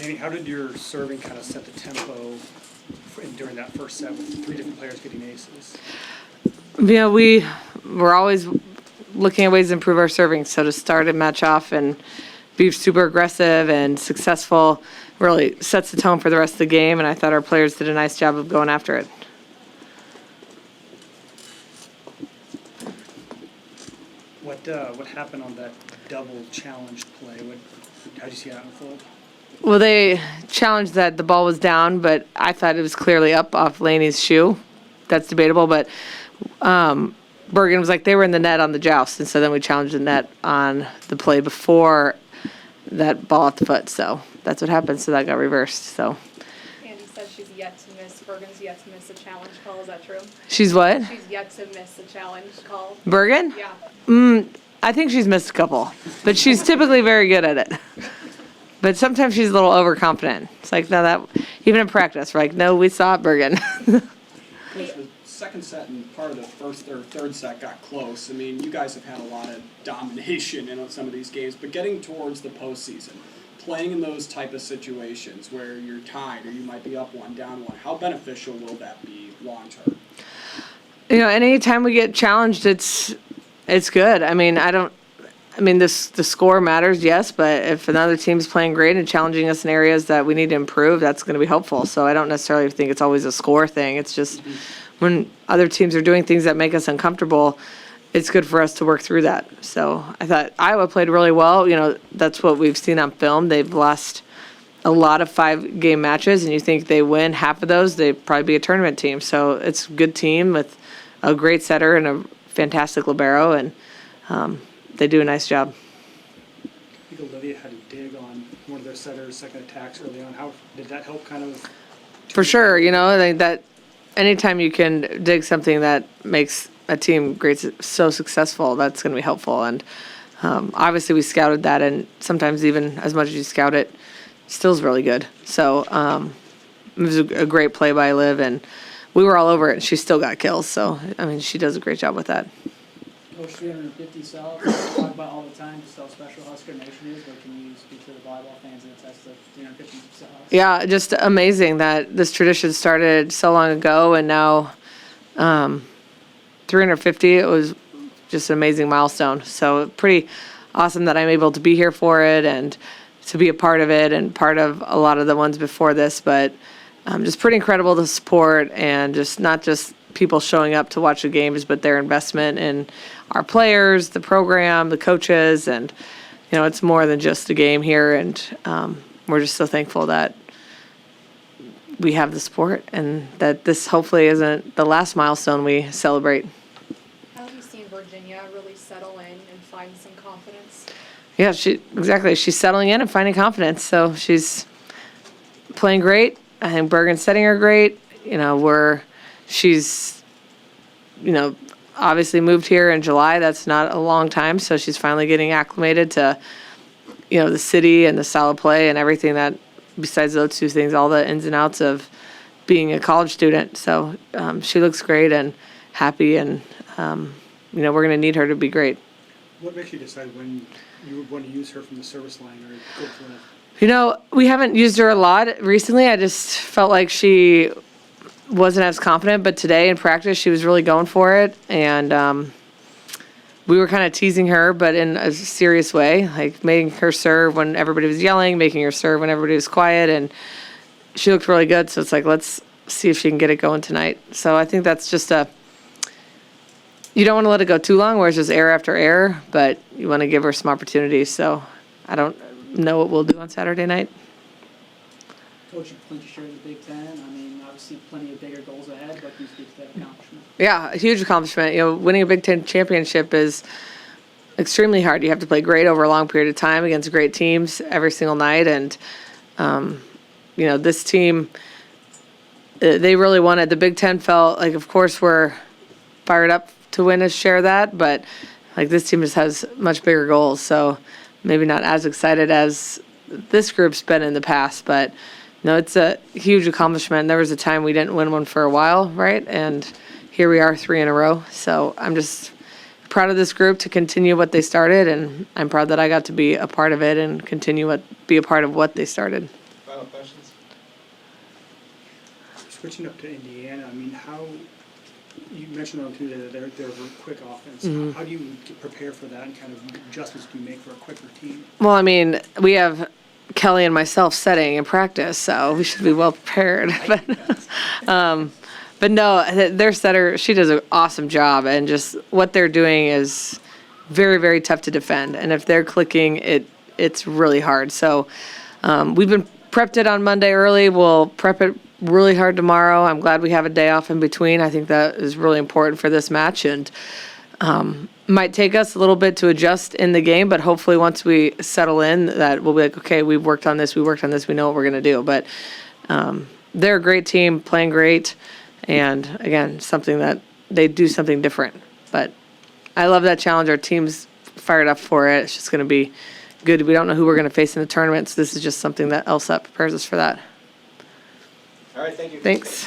Danny, how did your serving kind of set the tempo during that first set with 3 different players getting aces? Yeah, we were always looking at ways to improve our serving. So to start a match off and be super aggressive and successful really sets the tone for the rest of the game, and I thought our players did a nice job of going after it. What happened on that double challenge play? How did you see that unfold? Well, they challenged that the ball was down, but I thought it was clearly up off Laney's shoe. That's debatable, but Bergen was like they were in the net on the joust, and so then we challenged the net on the play before that ball off the foot. So that's what happened. So that got reversed. So. Andy said she's yet to miss. Bergen's yet to miss a challenge call. Is that true? She's what? She's yet to miss a challenge call. Bergen? Yeah. I think she's missed a couple, but she's typically very good at it. But sometimes she's a little overconfident. It's like, no, that even in practice, we're like, no, we saw it, Bergen. The second set and part of the first or third set got close. I mean, you guys have had a lot of domination in some of these games, but getting towards the postseason, playing in those type of situations where you're tied or you might be up 1, down 1, how beneficial will that be long term? You know, anytime we get challenged, it's good. I mean, the score matters, yes, but if another team's playing great and challenging us in areas that we need to improve, that's going to be helpful. So I don't necessarily think it's always a score thing. It's just when other teams are doing things that make us uncomfortable, it's good for us to work through that. So I thought Iowa played really well. You know, that's what we've seen on film. They've lost a lot of 5-game matches, and you think they win half of those, they'd probably be a tournament team. So it's a good team with a great setter and a fantastic libero, and they do a nice job. I think Olivia had to dig on one of their setters' second attacks early on. How did that help kind of? For sure, you know, I think that anytime you can dig something that makes a team so successful, that's going to be helpful. And obviously we scouted that, and sometimes even as much as you scout it, still is really good. So it was a great play by Liv, and we were all over it, and she still got kills. So, I mean, she does a great job with that. Coach, 350 cells, we talk about all the time just how special Husker Nation is, but can you speak to the volleyball fans and attest to 350 cells? Yeah, just amazing that this tradition started so long ago, and now 350, it was just an amazing milestone. So pretty awesome that I'm able to be here for it and to be a part of it and part of a lot of the ones before this, but just pretty incredible to support, and just not just people showing up to watch the games, but their investment in our players, the program, the coaches, and you know, it's more than just a game here, and we're just so thankful that we have the support and that this hopefully isn't the last milestone we celebrate. How have you seen Virginia really settle in and find some confidence? Yeah, she's settling in and finding confidence, so she's playing great. I think Bergen's setting her great. You know, she's, you know, obviously moved here in July. That's not a long time, so she's finally getting acclimated to, you know, the city and the style of play and everything that, besides those two things, all the ins and outs of being a college student. So she looks great and happy, and, you know, we're going to need her to be great. What makes you decide when you would want to use her from the service line or go for it? You know, we haven't used her a lot recently. I just felt like she wasn't as confident, but today in practice she was really going for it, and we were kind of teasing her, but in a serious way, like making her serve when everybody was yelling, making her serve when everybody was quiet, and she looked really good. So it's like, let's see if she can get it going tonight. So I think that's just you don't want to let it go too long where it's just error after error, but you want to give her some opportunities. So I don't know what we'll do on Saturday night. Coach, Clinching in the Big Ten. I mean, obviously plenty of bigger goals ahead, but can you speak to that accomplishment? Yeah, a huge accomplishment. You know, winning a Big Ten championship is extremely hard. You have to play great over a long period of time against great teams every single night. And, you know, this team, they really wanted. The Big Ten felt like, of course, we're fired up to win a share of that, but like this team just has much bigger goals. So maybe not as excited as this group's been in the past, but no, it's a huge accomplishment. There was a time we didn't win one for a while, right? And here we are 3 in a row. So I'm just proud of this group to continue what they started, and I'm proud that I got to be a part of it and be a part of what they started. If I switching up to Indiana, I mean, how, you mentioned on Tuesday that they're a quick offense. Mm-hmm. How do you prepare for that and kind of adjustments do you make for a quicker team? Well, I mean, we have Kelly and myself setting in practice, so we should be well prepared. But no, their setter, she does an awesome job, and just what they're doing is very, very tough to defend. And if they're clicking, it's really hard. So we've been prepped it on Monday early. We'll prep it really hard tomorrow. I'm glad we have a day off in between. I think that is really important for this match, and might take us a little bit to adjust in the game, but hopefully once we settle in, that we'll be like, okay, we've worked on this, we know what we're going to do. But they're a great team, playing great, and again, something that they do something different. But I love that challenge. Our team's fired up for it. It's just going to be good. We don't know who we're going to face in the tournament, so this is just something that else that prepares us for that. All right, thank you. Thanks.